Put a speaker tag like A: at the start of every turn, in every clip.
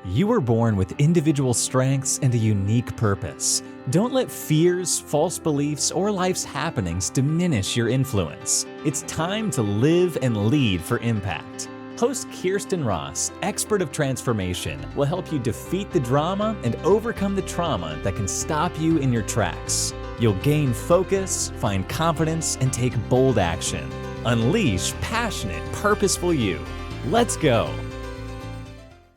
A: You were born with individual strengths and a unique purpose. Don't let fears, false beliefs, or life's happenings diminish your influence. It's time to live and lead for impact. Host Kirsten Ross, expert of transformation, will help you defeat the drama and overcome the trauma that can stop you in your tracks. You'll gain focus, find confidence, and take bold action. Unleash passionate, purposeful you. Let's go.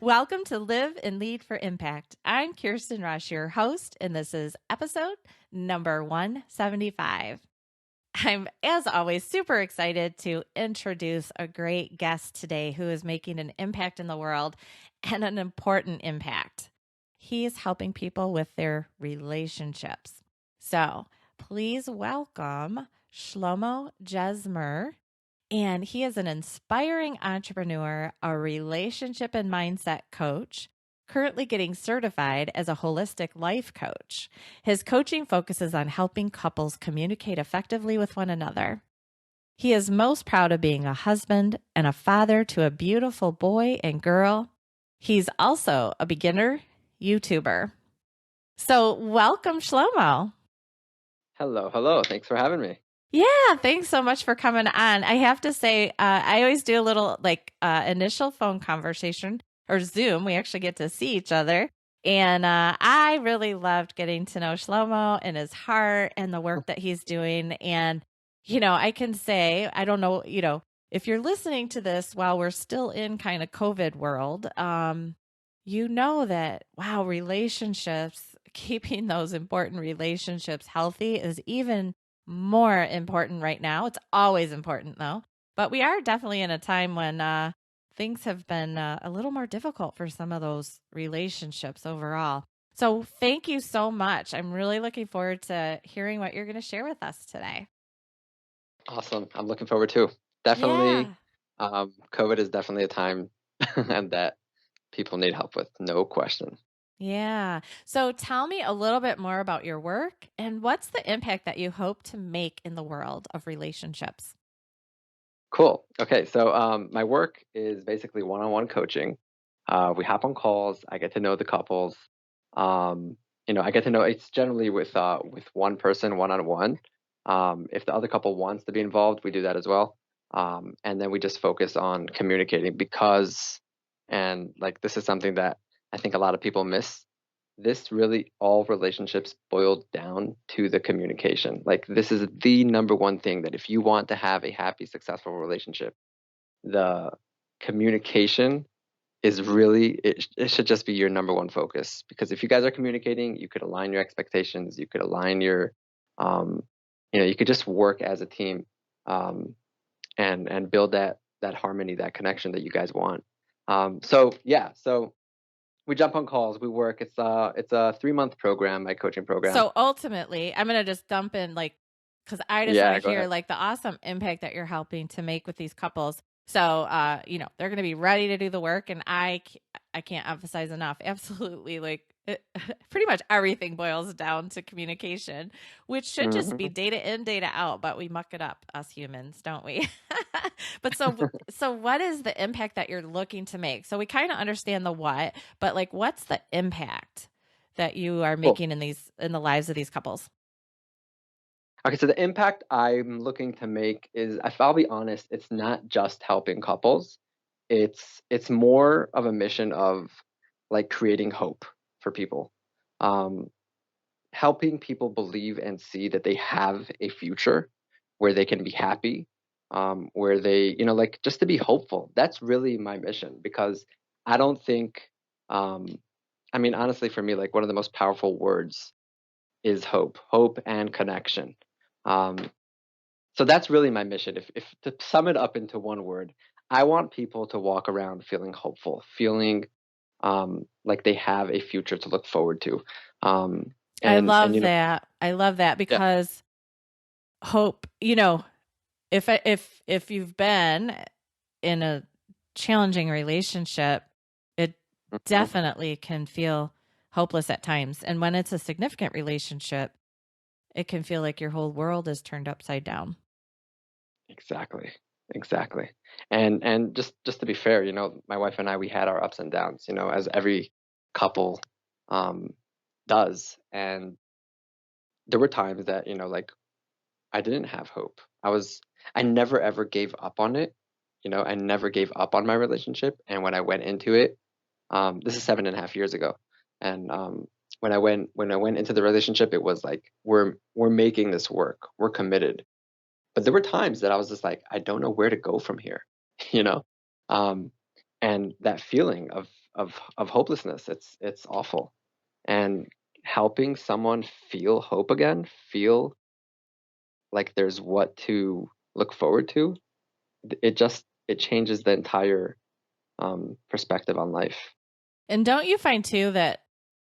B: Welcome to Live and Lead for Impact. I'm Kirsten Ross, your host, and this is episode number 175. I'm, as always, super excited to introduce a great guest today who is making an impact in the world and an important impact. He's helping people with their relationships. So please welcome Shlomo Jesmer. And he is an inspiring entrepreneur, a relationship and mindset coach, currently getting certified as a holistic life coach. His coaching focuses on helping couples communicate effectively with one another. He is most proud of being a husband and a father to a beautiful boy and girl. He's also a beginner YouTuber. So welcome, Shlomo.
C: Hello. Thanks for having me.
B: Yeah, thanks so much for coming on. I have to say, I always do a little initial phone conversation or Zoom. We actually get to see each other. And I really loved getting to know Shlomo and his heart and the work that he's doing. And, I can say, I don't know, if you're listening to this while we're still in kind of COVID world, that, wow, relationships, keeping those important relationships healthy is even more important right now. It's always important though, but we are definitely in a time when things have been a little more difficult for some of those relationships overall. So thank you so much. I'm really looking forward to hearing what you're going to share with us today.
C: Awesome. I'm looking forward to. Definitely. Yeah. COVID is definitely a time and that people need help with, no question.
B: Yeah. So tell me a little bit more about your work and what's the impact that you hope to make in the world of relationships?
C: Cool. Okay. So my work is basically one-on-one coaching. We hop on calls. I get to know the couples. I get to know it's generally with one person, one-on-one. If the other couple wants to be involved, we do that as well. And then we just focus on communicating this is something that I think a lot of people miss. This really, all relationships boil down to the communication. Like, this is the number one thing that if you want to have a happy, successful relationship, the communication is really, it should just be your number one focus. Because if you guys are communicating, you could align your expectations, you could align your, you could just work as a team and build that harmony, that connection that you guys want. So we jump on calls. We work. It's a 3-month program, my coaching program.
B: So ultimately, I'm gonna just dump in because I just want to hear the awesome impact that you're helping to make with these couples. So they're gonna be ready to do the work, and I can't emphasize enough. Absolutely, pretty much everything boils down to communication, which should just be data in, data out, but we muck it up, us humans, don't we? But so what is the impact that you're looking to make? So we kind of understand the what, but what's the impact that you are making in the lives of these couples?
C: Okay, so the impact I'm looking to make is, if I'll be honest, it's not just helping couples. It's more of a mission of creating hope for people, helping people believe and see that they have a future where they can be happy, where they, just to be hopeful. That's really my mission, because I don't think, honestly, for me, one of the most powerful words is hope and connection. So that's really my mission. If to sum it up into one word, I want people to walk around feeling hopeful, feeling like they have a future to look forward to.
B: I love that. I love that because hope, if you've been in a challenging relationship, it definitely can feel hopeless at times. And when it's a significant relationship, it can feel like your whole world is turned upside down.
C: Exactly. Exactly. And just to be fair, my wife and I, we had our ups and downs, as every couple um does. And there were times that, like I didn't have hope. I never ever gave up on it. I never gave up on my relationship. And when I went into it, this is 7.5 years ago. And when I went into the relationship, it was like we're making this work. We're committed. But there were times that I was just like, I don't know where to go from here, you know? Um, and that feeling of hopelessness, it's awful. And helping someone feel hope again, feel like there's what to look forward to, it changes the entire perspective on life.
B: And don't you find too that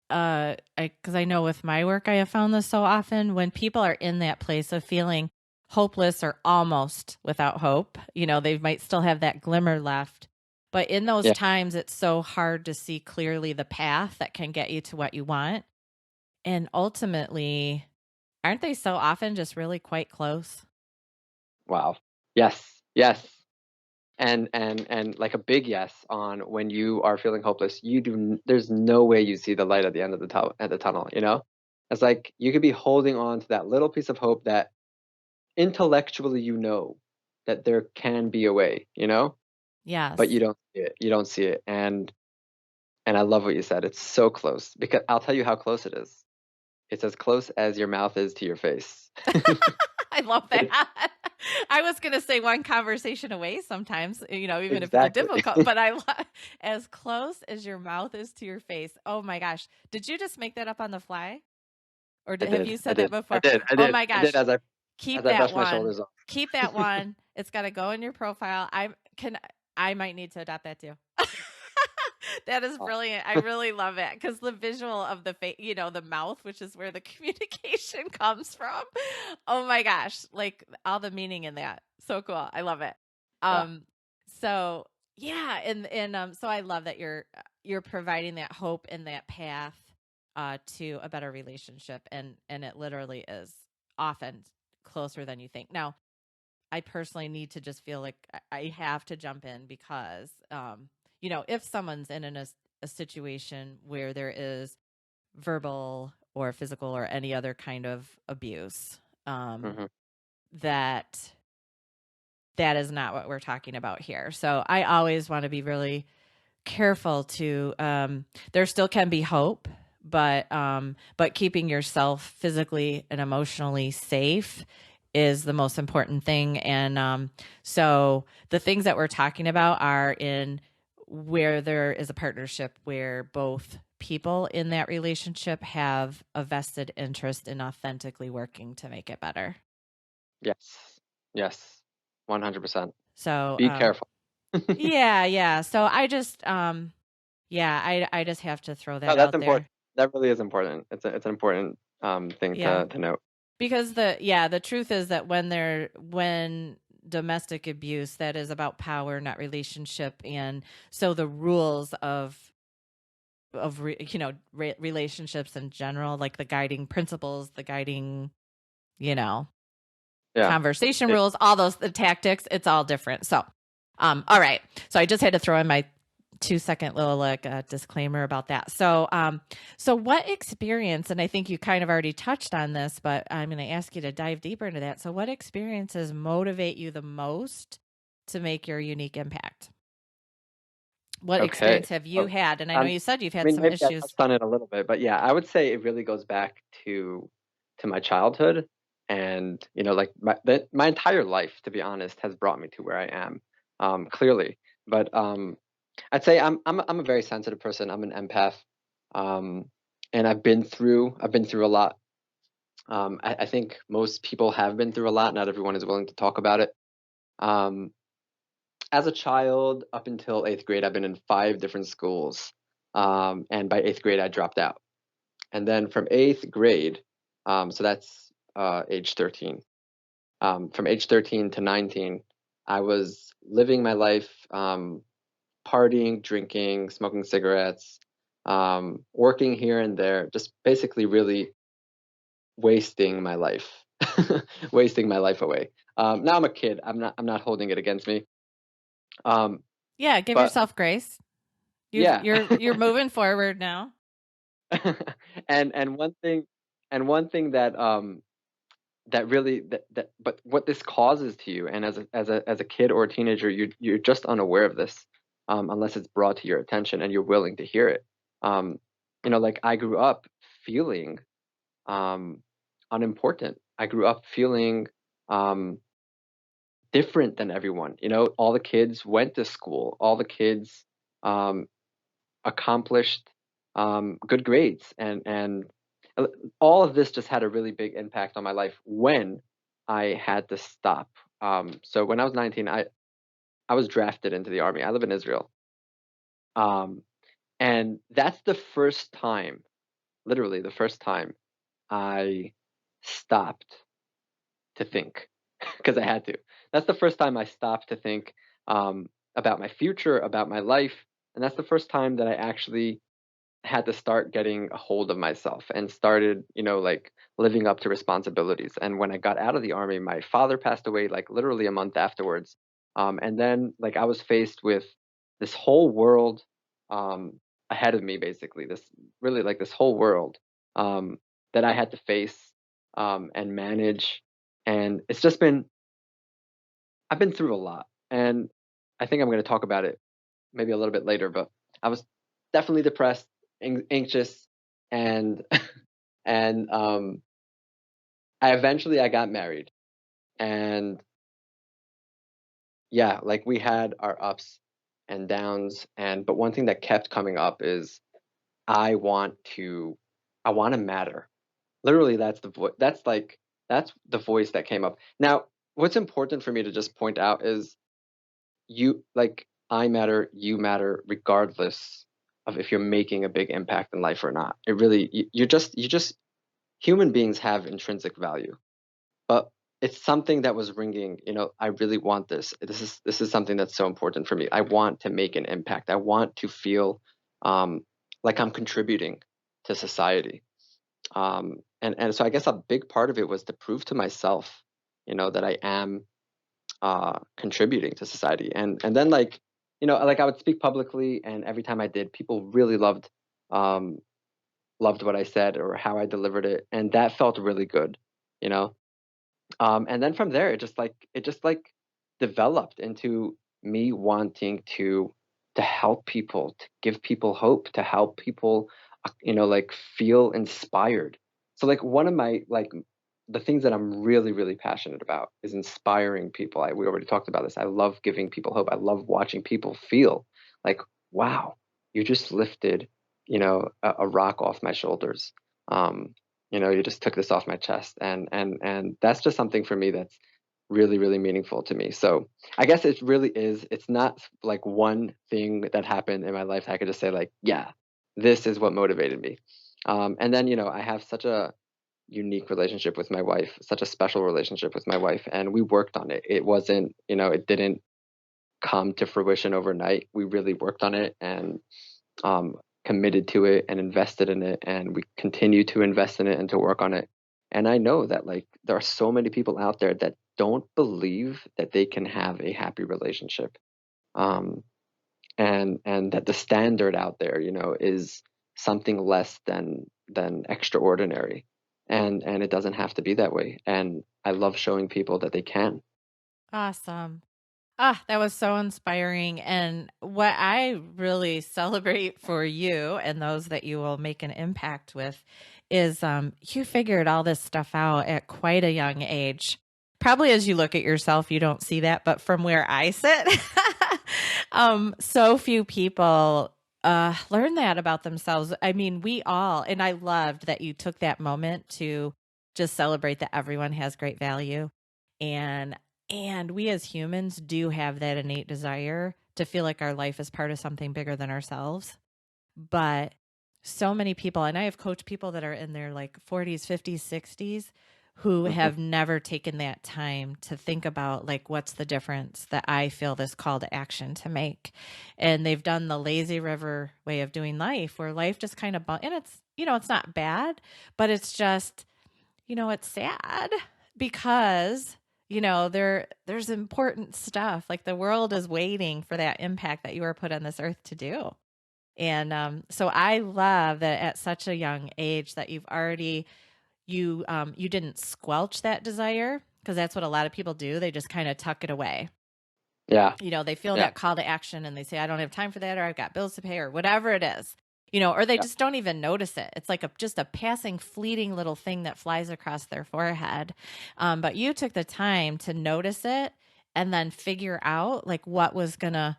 B: because I know with my work I have found this so often when people are in that place of feeling hopeless or almost without hope, they might still have that glimmer left. But in those
C: Yeah.
B: times, it's so hard to see clearly the path that can get you to what you want. And ultimately, aren't they so often just really quite close?
C: Wow. Yes. Yes. And like a big yes on when you are feeling hopeless, there's no way you see the light at the end of the tunnel. It's like you could be holding on to that little piece of hope that intellectually that there can be a way,
B: Yes.
C: but you don't see it. You don't see it. And I love what you said. It's so close, because I'll tell you how close it is. It's as close as your mouth is to your face.
B: I love that. I was going to say one conversation away sometimes, even if it's
C: Exactly.
B: difficult, but as close as your mouth is to your face. Oh my gosh. Did you just make that up on the fly? Or have you said that before?
C: I did.
B: Oh my gosh.
C: I did as I
B: Keep
C: as I
B: that
C: brushed my
B: one.
C: shoulders off.
B: Keep that one. It's got to go in your profile. I might need to adopt that too. That is brilliant. I really love it because the visual of the face, the mouth, which is where the communication comes from. Oh my gosh, like all the meaning in that. So cool. I love it.
C: Yeah.
B: So yeah, and so I love that you're providing that hope and that path to a better relationship, and it literally is often closer than you think. Now, I personally need to just feel like I have to jump in because, if someone's in a situation where there is verbal or physical or any other kind of abuse,
C: Mm-hmm.
B: that is not what we're talking about here. So I always want to be really careful to, there still can be hope, but keeping yourself physically and emotionally safe is the most important thing. And so the things that we're talking about are in where there is a partnership where both people in that relationship have a vested interest in authentically working to make it better.
C: Yes, 100%.
B: So
C: Be careful.
B: yeah. So I just I just have to throw that
C: No, that's
B: out
C: important.
B: there.
C: That really is important. It's an important thing to note.
B: Because the truth is that when domestic abuse, that is about power, not relationship. And so the rules of relationships in general, like the guiding principles, the guiding, conversation rules, all the tactics, it's all different. So, all right. So I just had to throw in my 2-second little disclaimer about that. So, so what experience, and I think you kind of already touched on this, but I'm going to ask you to dive deeper into that. So what experiences motivate you the most to make your unique impact? What experience have you had? And I know you said you've had some
C: maybe
B: issues.
C: I touched on it a little bit, but yeah, I would say it really goes back to my childhood, and like my entire life, to be honest, has brought me to where I am, clearly. But I'd say I'm a very sensitive person. I'm an empath, and I've been through a lot. I think most people have been through a lot. Not everyone is willing to talk about it. As a child, up until 8th grade, I've been in 5 different schools, and by 8th grade, I dropped out. And then from 8th grade, so that's age 13. From age 13 to 19, I was living my life, partying, drinking, smoking cigarettes, working here and there, just basically really wasting my life, wasting my life away. Now I'm a kid. I'm not holding it against me.
B: Yeah, give
C: But
B: yourself grace.
C: yeah.
B: You're moving forward now.
C: And one thing that really but what this causes to you, and as a kid or a teenager, you're just unaware of this, unless it's brought to your attention and you're willing to hear it. Like I grew up feeling unimportant. I grew up feeling different than everyone. All the kids went to school. All the kids um, accomplished good grades, and all of this just had a really big impact on my life when I had to stop. So when I was 19, I was drafted into the army. I live in Israel, and that's the first time, literally the first time, I stopped to think because I had to. That's the first time I stopped to think about my future, about my life, and that's the first time that I actually had to start getting a hold of myself and started, like living up to responsibilities. And when I got out of the army, my father passed away like literally a month afterwards. And then like I was faced with this whole world ahead of me, basically, this whole world that I had to face and manage. And I've been through a lot. And I think I'm going to talk about it maybe a little bit later, but I was definitely depressed, anxious, and and I got married, and yeah, like we had our ups and downs, but one thing that kept coming up is I want to I want to matter. Literally, that's the voice. That's the voice that came up. Now, what's important for me to just point out is I matter, you matter, regardless of if you're making a big impact in life or not. It really, you just human beings have intrinsic value, but it's something that was ringing. I really want this. This is something that's so important for me. I want to make an impact. I want to feel like I'm contributing to society. And so I guess a big part of it was to prove to myself, that I am contributing to society. And then like I would speak publicly, and every time I did, people really loved what I said or how I delivered it, and that felt really good, you know. And then from there, it just developed into me wanting to help people, to give people hope, to help people, like feel inspired. So like one of my like the things that I'm really really passionate about is inspiring people. We already talked about this. I love giving people hope. I love watching people feel like, wow, you just lifted, a rock off my shoulders. Um, you just took this off my chest, and that's just something for me that's really really meaningful to me. So I guess it really is, it's not like one thing that happened in my life that I could just say like, yeah, this is what motivated me. And then I have such a unique relationship with my wife, such a special relationship with my wife, and we worked on it. It wasn't, it didn't come to fruition overnight. We really worked on it, and committed to it and invested in it, and we continue to invest in it and to work on it. And I know that like there are so many people out there that don't believe that they can have a happy relationship, um, and that the standard out there, is something less than extraordinary, and it doesn't have to be that way. And I love showing people that they can.
B: Awesome. Ah, that was so inspiring. And what I really celebrate for you and those that you will make an impact with is you figured all this stuff out at quite a young age. Probably as you look at yourself, you don't see that, but from where I sit, so few people learn that about themselves. I mean, we all, and I loved that you took that moment to just celebrate that everyone has great value. And and we as humans do have that innate desire to feel like our life is part of something bigger than ourselves. But so many people, and I have coached people that are in their like 40s, 50s, 60s, who
C: Mhm.
B: have never taken that time to think about like what's the difference that I feel this call to action to make. And they've done the lazy river way of doing life, where life just kind of and it's, it's not bad, but it's just, it's sad because there's important stuff. Like the world is waiting for that impact that you were put on this earth to do. And so I love that at such a young age that you've already you didn't squelch that desire, because that's what a lot of people do. They just kind of tuck it away.
C: Yeah.
B: They feel
C: Yeah.
B: that call to action and they say, I don't have time for that, or I've got bills to pay, or whatever it is, or they
C: Yeah.
B: just don't even notice it. It's like just a passing, fleeting little thing that flies across their forehead. But you took the time to notice it and then figure out like what was going to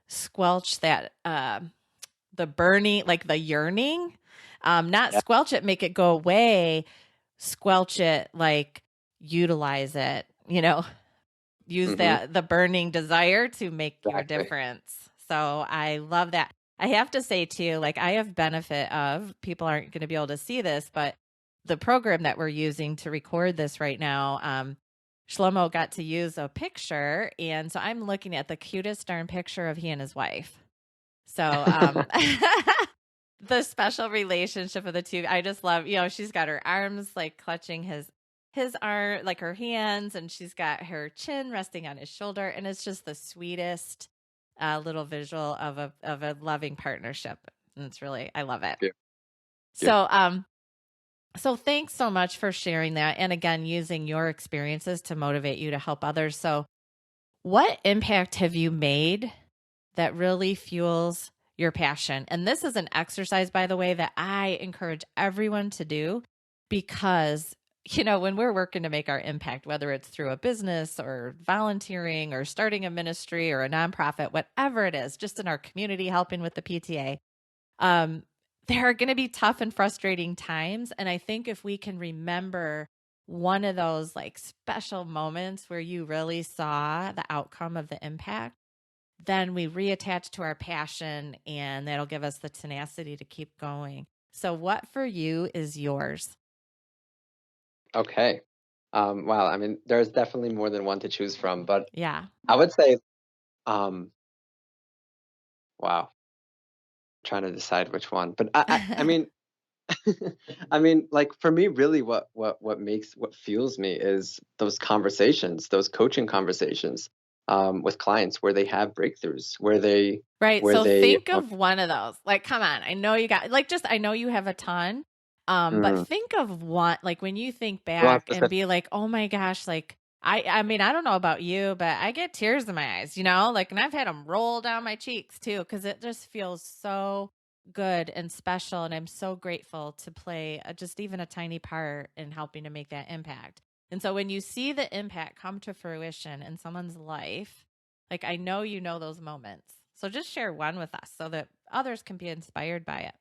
B: squelch that, the burning, like the yearning, not
C: Yeah.
B: squelch it, make it go away, squelch it, like utilize it, use
C: Mm-hmm.
B: the burning desire to make your
C: Exactly.
B: difference. So I love that. I have to say too, like I have benefit of, people aren't going to be able to see this, but the program that we're using to record this right now, Shlomo got to use a picture. And so I'm looking at the cutest darn picture of he and his wife. So, the special relationship of the two, I just love, she's got her arms like clutching his arm, like her hands, and she's got her chin resting on his shoulder. And it's just the sweetest little visual of a loving partnership. And it's really, I love it.
C: Yeah.
B: So, so thanks so much for sharing that. And again, using your experiences to motivate you to help others. So what impact have you made that really fuels your passion? And this is an exercise, by the way, that I encourage everyone to do, because, when we're working to make our impact, whether it's through a business or volunteering or starting a ministry or a nonprofit, whatever it is, just in our community, helping with the PTA, there are going to be tough and frustrating times. And I think if we can remember one of those like special moments where you really saw the outcome of the impact, then we reattach to our passion, and that'll give us the tenacity to keep going. So what for you is yours?
C: Okay. Wow. I mean, there's definitely more than one to choose from, but
B: Yeah.
C: I would say, um, wow, trying to decide which one. But I mean, I mean, like for me, really, what fuels me is those conversations, those coaching conversations, with clients where they have breakthroughs,
B: Right.
C: where
B: So
C: they,
B: think of one of those. Like, come on. I know you got like, just, I know you have a ton. But
C: mm,
B: think of one, like when you think
C: well,
B: back and be like, oh my gosh, like I mean, I don't know about you, but I get tears in my eyes, like, and I've had them roll down my cheeks too, because it just feels so good and special. And I'm so grateful to play just even a tiny part in helping to make that impact. And so when you see the impact come to fruition in someone's life, like I know those moments. So just share one with us so that others can be inspired by it.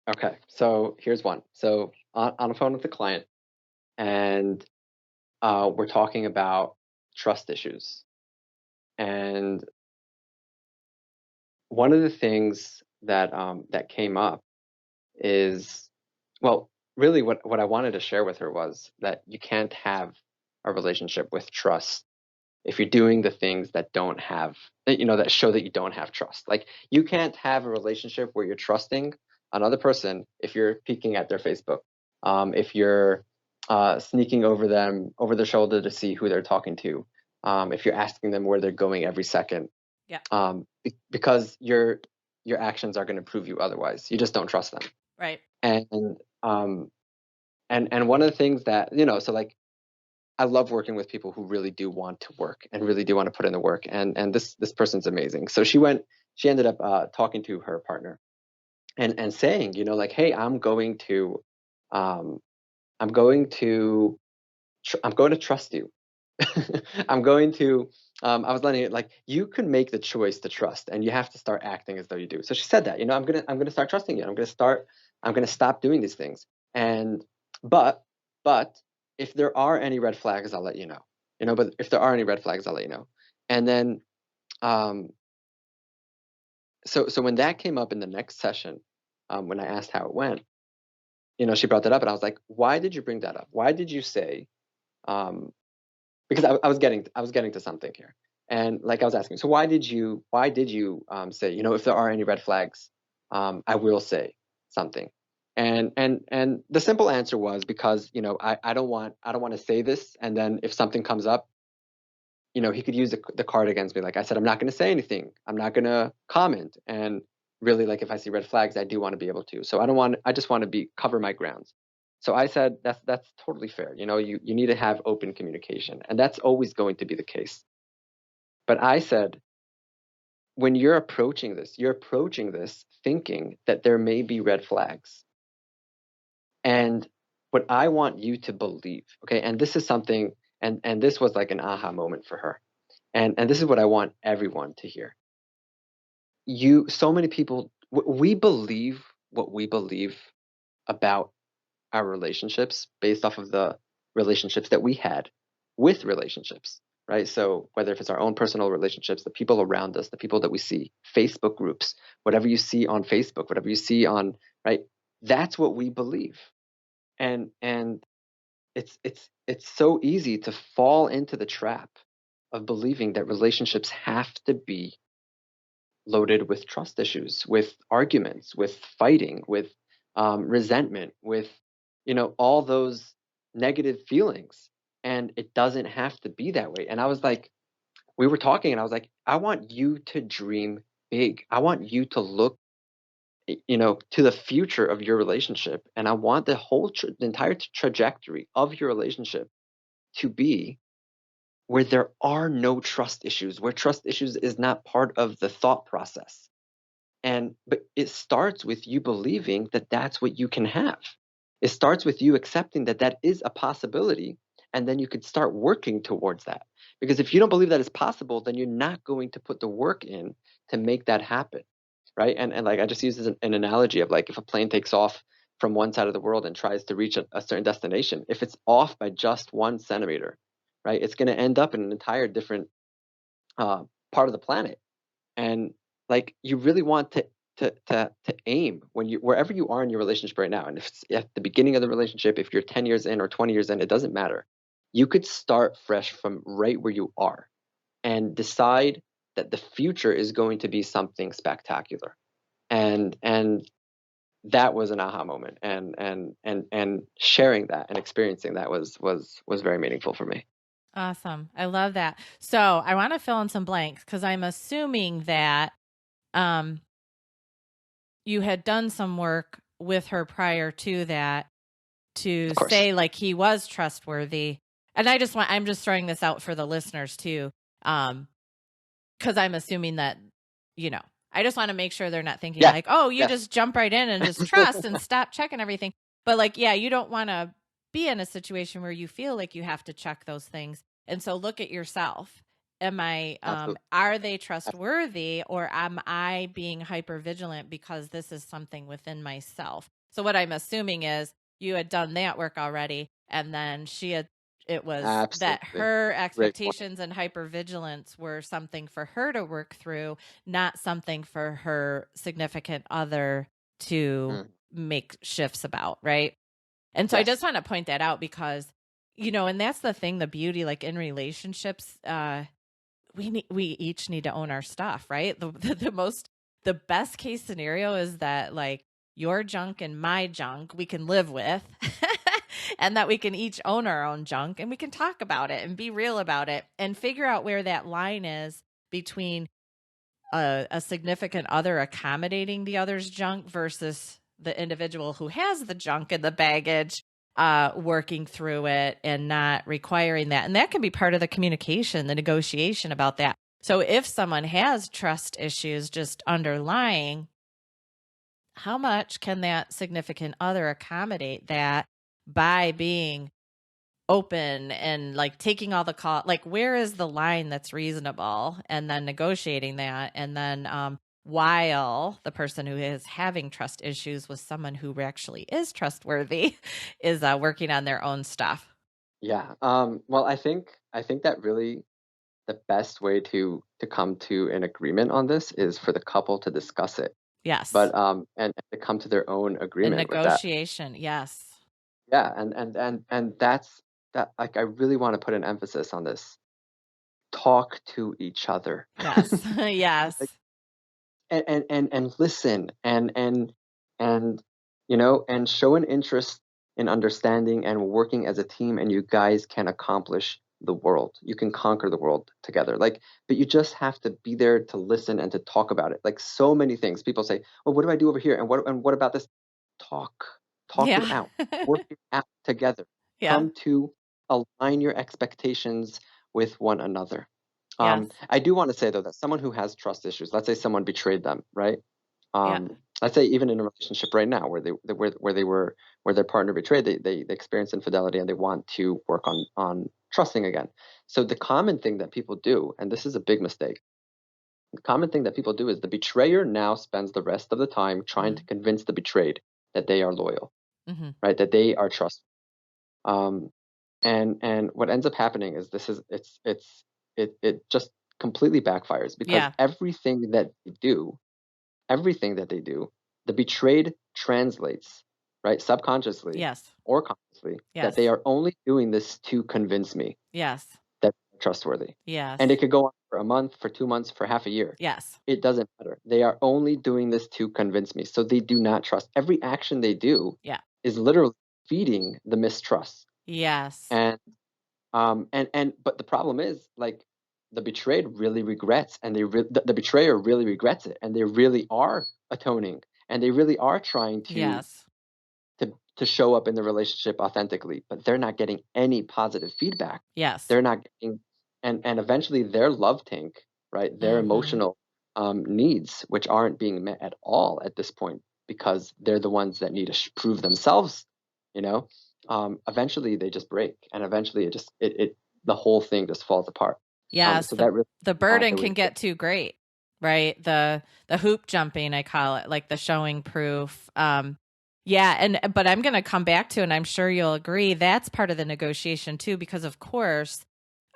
C: okay. So here's one. So on the phone with the client, and we're talking about trust issues. And one of the things that came up is, well, really what I wanted to share with her was that you can't have a relationship with trust if you're doing the things that don't have, that show that you don't have trust. Like you can't have a relationship where you're trusting another person if you're peeking at their Facebook, if you're sneaking over their shoulder to see who they're talking to, if you're asking them where they're going every second,
B: Yeah.
C: because your actions are going to prove you otherwise. You just don't trust them.
B: Right.
C: And one of the things that, so like I love working with people who really do want to work and really do want to put in the work. And this person's amazing. So she ended up talking to her partner and saying, like, hey, I'm going to trust you. I'm going to, I was letting it, like, you can make the choice to trust and you have to start acting as though you do. So she said that, I'm going to start trusting you. I'm going to stop doing these things. And, but if there are any red flags, I'll let you know, but if there are any red flags, I'll let you know. And then, so when that came up in the next session, when I asked how it went, she brought that up and I was like, why did you bring that up? Why did you say, because I was getting to something here, and like I was asking, so why did you say, if there are any red flags, I will say something. And the simple answer was because, I don't want to say this, and then if something comes up, he could use the card against me. Like I said, I'm not going to say anything. I'm not going to comment. And really, like if I see red flags, I do want to be able to. So I just want to cover my grounds. So I said, that's totally fair. You need to have open communication, and that's always going to be the case. But I said, when you're approaching this thinking that there may be red flags. And what I want you to believe, okay, and this is something, and this was like an aha moment for her. And this is what I want everyone to hear. So many people, we believe what we believe about our relationships based off of the relationships that we had with relationships, right? So whether if it's our own personal relationships, the people around us, the people that we see, Facebook groups, whatever you see on Facebook, whatever you see on, right? That's what we believe. And it's so easy to fall into the trap of believing that relationships have to be loaded with trust issues, with arguments, with fighting, with resentment, with all those negative feelings. And it doesn't have to be that way. And I was like, we were talking, and I was like, I want you to dream big. I want you to look to the future of your relationship, and I want the entire trajectory of your relationship to be where there are no trust issues, where trust issues is not part of the thought process. But it starts with you believing that that's what you can have. It starts with you accepting that that is a possibility, and then you could start working towards that. Because if you don't believe that it's possible, then you're not going to put the work in to make that happen, right? And like I just use an analogy of like if a plane takes off from one side of the world and tries to reach a certain destination, if it's off by just 1 centimeter, right, it's going to end up in an entire different part of the planet. And like you really want to aim when wherever you are in your relationship right now, and if it's at the beginning of the relationship, if you're 10 years in or 20 years in, it doesn't matter. You could start fresh from right where you are and decide that the future is going to be something spectacular. And that was an aha moment, and sharing that and experiencing that was very meaningful for me.
B: Awesome. I love that. So I want to fill in some blanks because I'm assuming that you had done some work with her prior to that to say like he was trustworthy. And I'm just throwing this out for the listeners too. Because I'm assuming that, I just want to make sure they're not thinking like, oh, you just jump right in and just trust and stop checking everything. But like, yeah, you don't want to be in a situation where you feel like you have to check those things. And so look at yourself. Are they trustworthy, or am I being hyper vigilant because this is something within myself? So what I'm assuming is you had done that work already, and then it was that her expectations and hypervigilance were something for her to work through, not something for her significant other to make shifts about, right? And so I just want to point that out because, and that's the thing, the beauty, like in relationships, we each need to own our stuff, right? The best case scenario is that like your junk and my junk we can live with. And that we can each own our own junk, and we can talk about it and be real about it and figure out where that line is between a significant other accommodating the other's junk versus the individual who has the junk and the baggage, working through it and not requiring that. And that can be part of the communication, the negotiation about that. So if someone has trust issues just underlying, how much can that significant other accommodate that by being open and like taking all the call, like where is the line that's reasonable, and then negotiating that. And then while the person who is having trust issues with someone who actually is trustworthy is working on their own stuff.
C: Yeah. Well, I think that really the best way to come to an agreement on this is for the couple to discuss it.
B: Yes.
C: But and to come to their own agreement with that.
B: Negotiation. Yes.
C: Yeah, and that's that. Like, I really want to put an emphasis on this. Talk to each other.
B: Yes. Yes.
C: Like, and listen and and show an interest in understanding and working as a team, and you guys can accomplish the world. You can conquer the world together. But you just have to be there to listen and to talk about it. Like so many things, people say, well, what do I do over here? And what about this? Talk it
B: Yeah.
C: out, work it out together.
B: Yeah.
C: Come to align your expectations with one another.
B: Yes.
C: I do want to say though that someone who has trust issues, let's say someone betrayed them, right?
B: Yeah.
C: Let's say even in a relationship right now where their partner betrayed, they experience infidelity and they want to work on trusting again. So the common thing that people do, and this is a big mistake, the common thing that people do is the betrayer now spends the rest of the time trying to convince the betrayed that they are loyal, right? That they are trustworthy. And what ends up happening is it just completely backfires because everything that they do, the betrayed translates, right, subconsciously or consciously, that they are only doing this to convince me that they're trustworthy. And it could go on for a month, for 2 months, for half a year. It doesn't matter. They are only doing this to convince me. So they do not trust. Every action they do is literally feeding the mistrust. And but the problem is, like, the betrayed really regrets, and the betrayer really regrets it, and they really are atoning, and they really are trying to show up in the relationship authentically, but they're not getting any positive feedback. They're not getting, and eventually their love tank, right, their emotional needs, which aren't being met at all at this point, because they're the ones that need to prove themselves, eventually they just break, and eventually the whole thing just falls apart. So that really,
B: the burden can get too great, right? The hoop jumping, I call it, like the showing proof. But I'm going to come back to, and I'm sure you'll agree, that's part of the negotiation too, because of course,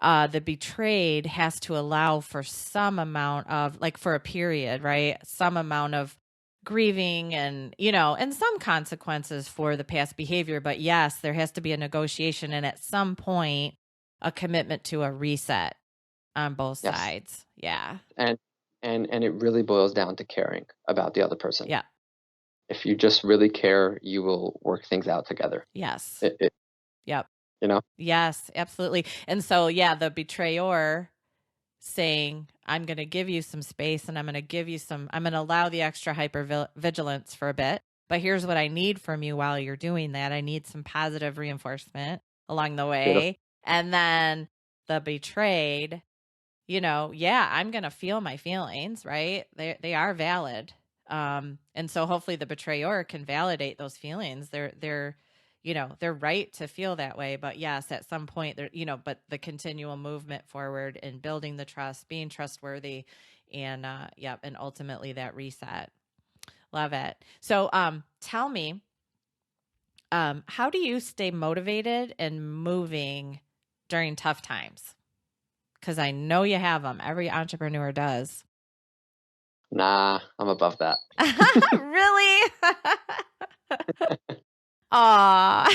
B: the betrayed has to allow for some amount of, like, for a period, right? Some amount of grieving and, and some consequences for the past behavior. But yes, there has to be a negotiation, and at some point, a commitment to a reset on both sides. Yeah.
C: And it really boils down to caring about the other person.
B: Yeah.
C: If you just really care, you will work things out together.
B: Yes.
C: Yep.
B: Yes, absolutely. And so, the betrayer saying, I'm going to give you some space, and I'm going to allow the extra hypervigilance for a bit. But here's what I need from you while you're doing that. I need some positive reinforcement along the way.
C: Beautiful.
B: And then the betrayed, I'm going to feel my feelings, right? They are valid. And so hopefully the betrayer can validate those feelings. They're right to feel that way. But yes, at some point but the continual movement forward and building the trust, being trustworthy, and and ultimately that reset. Love it. So tell me, how do you stay motivated and moving during tough times? Because I know you have them. Every entrepreneur does.
C: Nah, I'm above that.
B: Really? Aw.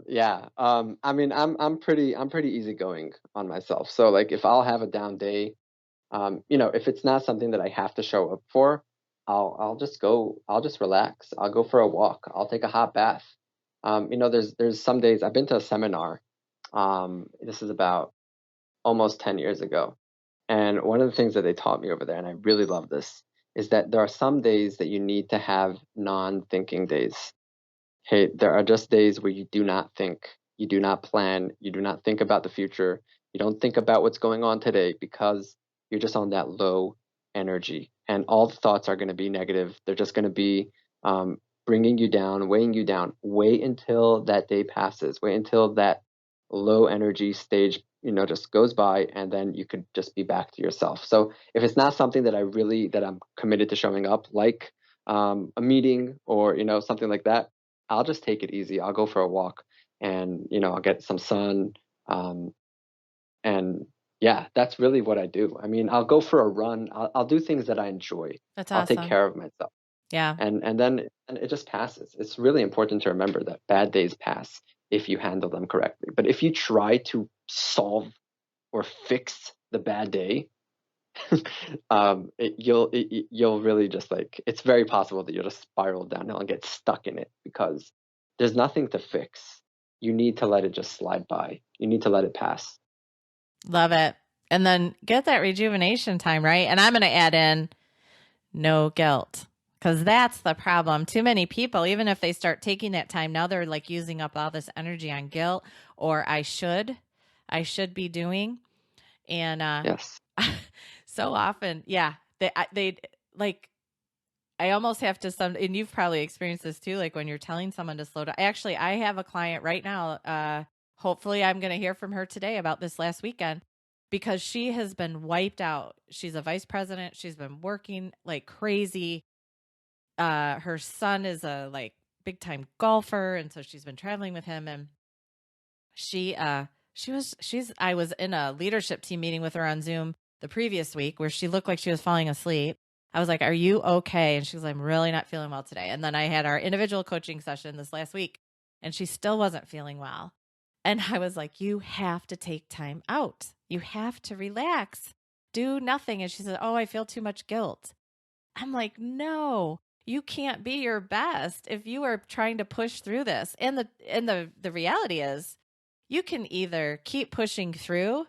C: Yeah. I mean, I'm pretty easygoing on myself. So, like, if I'll have a down day, if it's not something that I have to show up for, I'll just relax. I'll go for a walk. I'll take a hot bath. There's some days I've been to a seminar. This is about almost 10 years ago. And one of the things that they taught me over there, and I really love this, is that there are some days that you need to have non-thinking days. Hey, there are just days where you do not think, you do not plan, you do not think about the future, you don't think about what's going on today, because you're just on that low energy, and all the thoughts are going to be negative. They're just going to be bringing you down, weighing you down. Wait until that day passes. Wait until that low energy stage just goes by, and then you could just be back to yourself. So if it's not something that I'm committed to showing up, like a meeting or something like that, I'll just take it easy. I'll go for a walk, and I'll get some sun, and yeah, that's really what I do. I mean, I'll go for a run. I'll do things that I enjoy.
B: That's
C: I'll
B: awesome.
C: take care of myself.
B: Yeah.
C: And then it just passes. It's really important to remember that bad days pass if you handle them correctly. But if you try to solve or fix the bad day, you'll really just like, it's very possible that you'll just spiral downhill and get stuck in it because there's nothing to fix. You need to let it just slide by. You need to let it pass.
B: Love it. And then get that rejuvenation time, right? And I'm going to add in no guilt, because that's the problem. Too many people, even if they start taking that time, now they're like using up all this energy on guilt or I should be doing. And
C: Yes.
B: so often, yeah, they like, I almost have to and you've probably experienced this too, like when you're telling someone to slow down. Actually, I have a client right now. Hopefully I'm going to hear from her today about this last weekend because she has been wiped out. She's a vice president. She's been working like crazy. Her son is a like big time golfer. And so she's been traveling with him, and I was in a leadership team meeting with her on Zoom the previous week where she looked like she was falling asleep. I was like, "Are you okay?" And she was like, "I'm really not feeling well today." And then I had our individual coaching session this last week, and she still wasn't feeling well. And I was like, "You have to take time out. You have to relax. Do nothing." And she said, "Oh, I feel too much guilt." I'm like, "No, you can't be your best if you are trying to push through this." And the reality is, you can either keep pushing through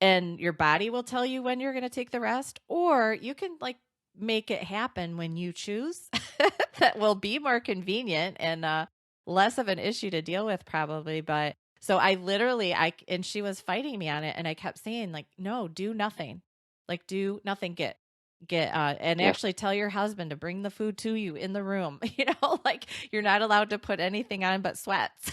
B: and your body will tell you when you're going to take the rest, or you can like make it happen when you choose. That will be more convenient and less of an issue to deal with probably. But so and she was fighting me on it, and I kept saying like, "No, do nothing. Like do nothing. And
C: Yes.
B: actually tell your husband to bring the food to you in the room." Like you're not allowed to put anything on but sweats.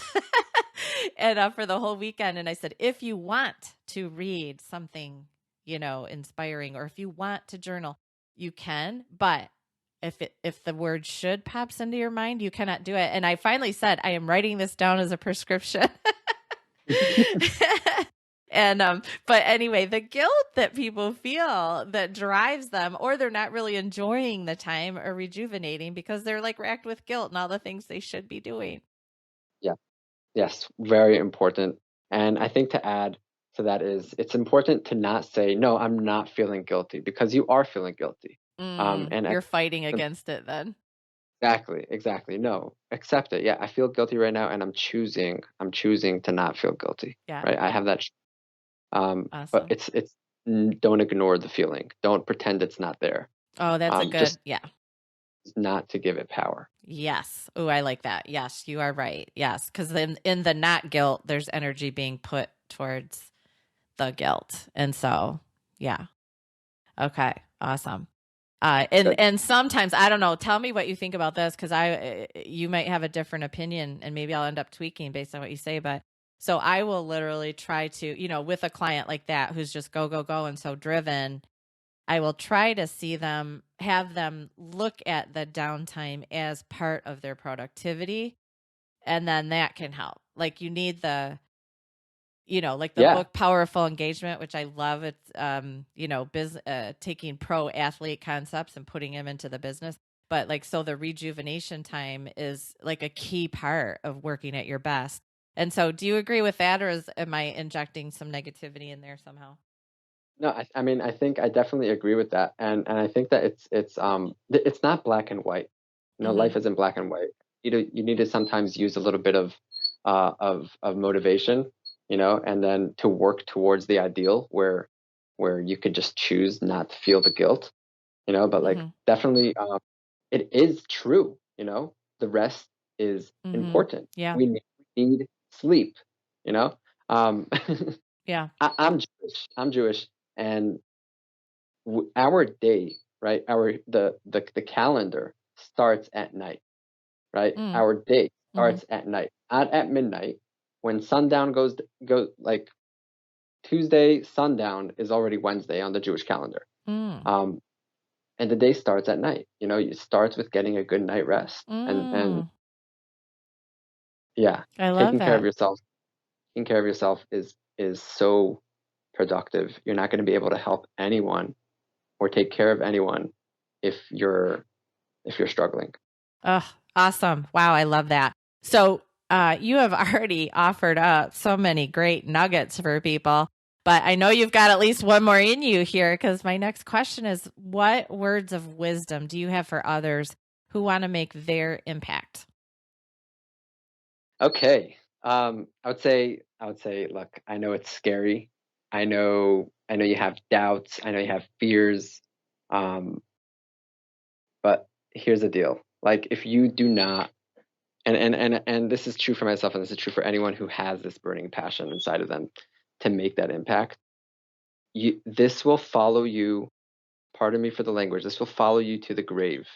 B: And for the whole weekend. And I said, if you want to read something, inspiring, or if you want to journal, you can. But if the word should pops into your mind, you cannot do it. And I finally said, I am writing this down as a prescription. And but anyway, the guilt that people feel that drives them, or they're not really enjoying the time or rejuvenating because they're like racked with guilt and all the things they should be doing.
C: Yeah. Yes. Very important. And I think to add to that is it's important to not say, no, I'm not feeling guilty, because you are feeling guilty. And
B: You're fighting against it then.
C: exactly. No, accept it. Yeah, I feel guilty right now, and I'm choosing to not feel guilty.
B: Yeah.
C: Right. I have that. But
B: Awesome.
C: it's don't ignore the feeling. Don't pretend it's not there.
B: Oh, that's a good,
C: Just
B: yeah.
C: not to give it power.
B: Yes. Oh, I like that. Yes, you are right. Yes. Because then in the not guilt, there's energy being put towards the guilt. And so, yeah. Okay. Awesome. And sometimes, I don't know, tell me what you think about this, because you might have a different opinion and maybe I'll end up tweaking based on what you say. But so I will literally try to, with a client like that, who's just go, go, go, and so driven, I will try to have them look at the downtime as part of their productivity. And then that can help. Like you need like the book Powerful Engagement, which I love. It's, taking pro athlete concepts and putting them into the business. But like, so the rejuvenation time is like a key part of working at your best. And so do you agree with that, or am I injecting some negativity in there somehow?
C: No, I mean, I think I definitely agree with that, and I think that it's not black and white. Life isn't black and white. You need to sometimes use a little bit of motivation, and then to work towards the ideal where you could just choose not to feel the guilt, But like definitely, it is true. The rest is important.
B: Yeah.
C: We need sleep.
B: Yeah.
C: I'm Jewish, and our day, right? The calendar starts at night, right? Our day starts at night, not at midnight. When sundown goes like Tuesday, sundown is already Wednesday on the Jewish calendar. And the day starts at night. It starts with getting a good night rest, and yeah,
B: I love
C: taking
B: that.
C: care of yourself. Taking care of yourself is so productive. You're not going to be able to help anyone or take care of anyone if you're struggling.
B: Oh, awesome. Wow, I love that. So you have already offered up so many great nuggets for people, But I know you've got at least one more in you here, because my next question is, what words of wisdom do you have for others who want to make their impact?
C: Okay. I would say, look, I know it's scary. I know you have doubts. I know you have fears. But here's the deal. Like, if you do not, and this is true for myself, and this is true for anyone who has this burning passion inside of them to make that impact, this will follow you. Pardon me for the language. This will follow you to the grave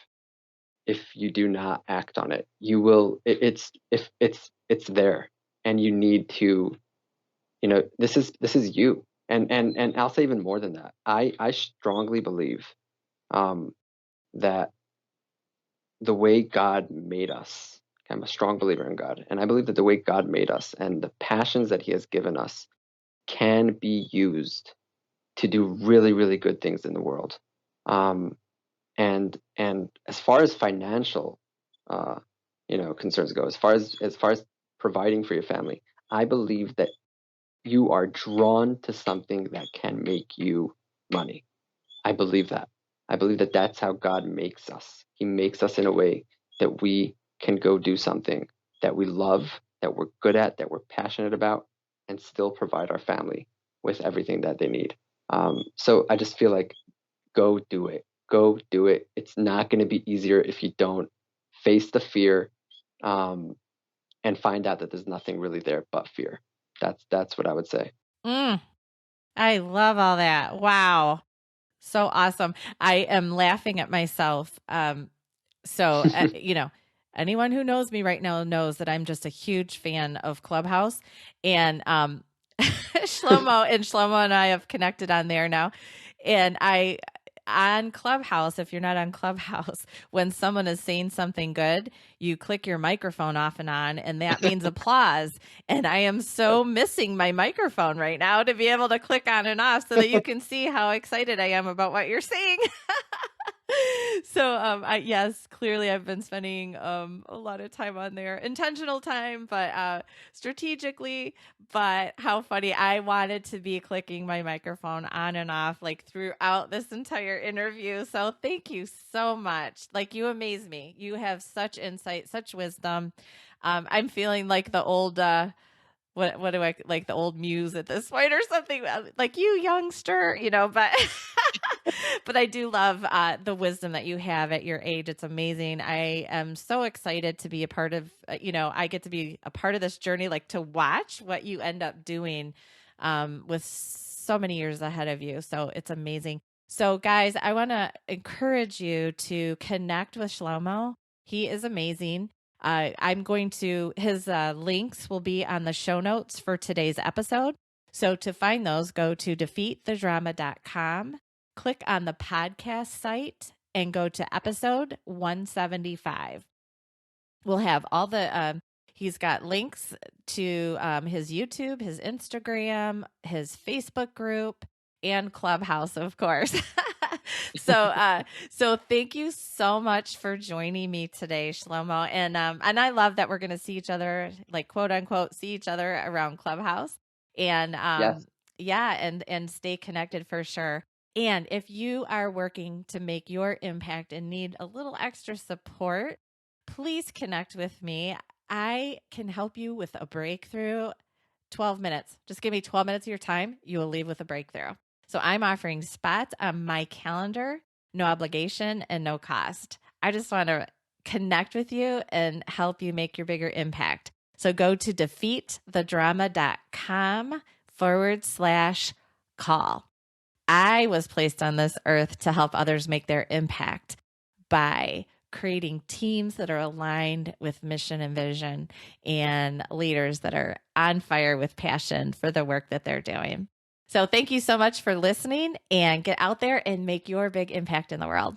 C: if you do not act on it. You will. It's there, and you need to. This is you, and I'll say even more than that. I strongly believe that the way God made us, I'm a strong believer in God, and I believe that the way God made us and the passions that He has given us can be used to do really, really good things in the world. And as far as financial, concerns go, as far as providing for your family, I believe that you are drawn to something that can make you money. I believe that. I believe that that's how God makes us. He makes us in a way that we can go do something that we love, that we're good at, that we're passionate about, and still provide our family with everything that they need. So I just feel like, go do it. Go do it. It's not going to be easier if you don't face the fear, and find out that there's nothing really there but fear. That's what I would say.
B: I love all that. Wow. So awesome. I am laughing at myself. So, anyone who knows me right now knows that I'm just a huge fan of ClubHouse. And Shlomo and I have connected on there now. And on ClubHouse, if you're not on ClubHouse, when someone is saying something good, you click your microphone off and on, and that means applause. And I am so missing my microphone right now to be able to click on and off so that you can see how excited I am about what you're saying. So, yes, clearly I've been spending a lot of time on there, intentional time, but strategically. But how funny! I wanted to be clicking my microphone on and off like throughout this entire interview. So thank you so much. Like, you amaze me. You have such insight, such wisdom. I'm feeling like the old. What do I like, the old muse at this point or something, like, you youngster, but but I do love the wisdom that you have at your age. It's amazing. I am so excited to be a part of, I get to be a part of this journey, like to watch what you end up doing with so many years ahead of you. So it's amazing. So guys, I want to encourage you to connect with Shlomo. He is amazing. His links will be on the show notes for today's episode. So to find those, go to defeatthedrama.com, click on the podcast site, and go to episode 175. We'll have all he's got links to his YouTube, his Instagram, his Facebook group, and ClubHouse, of course. So thank you so much for joining me today, Shlomo. And I love that we're going to see each other, like, quote unquote, see each other around ClubHouse, and
C: Yes.
B: and stay connected for sure. And if you are working to make your impact and need a little extra support, please connect with me. I can help you with a breakthrough. 12 minutes. Just give me 12 minutes of your time. You will leave with a breakthrough. So I'm offering spots on my calendar, no obligation and no cost. I just want to connect with you and help you make your bigger impact. So go to defeatthedrama.com/call. I was placed on this earth to help others make their impact by creating teams that are aligned with mission and vision, and leaders that are on fire with passion for the work that they're doing. So thank you so much for listening, and get out there and make your big impact in the world.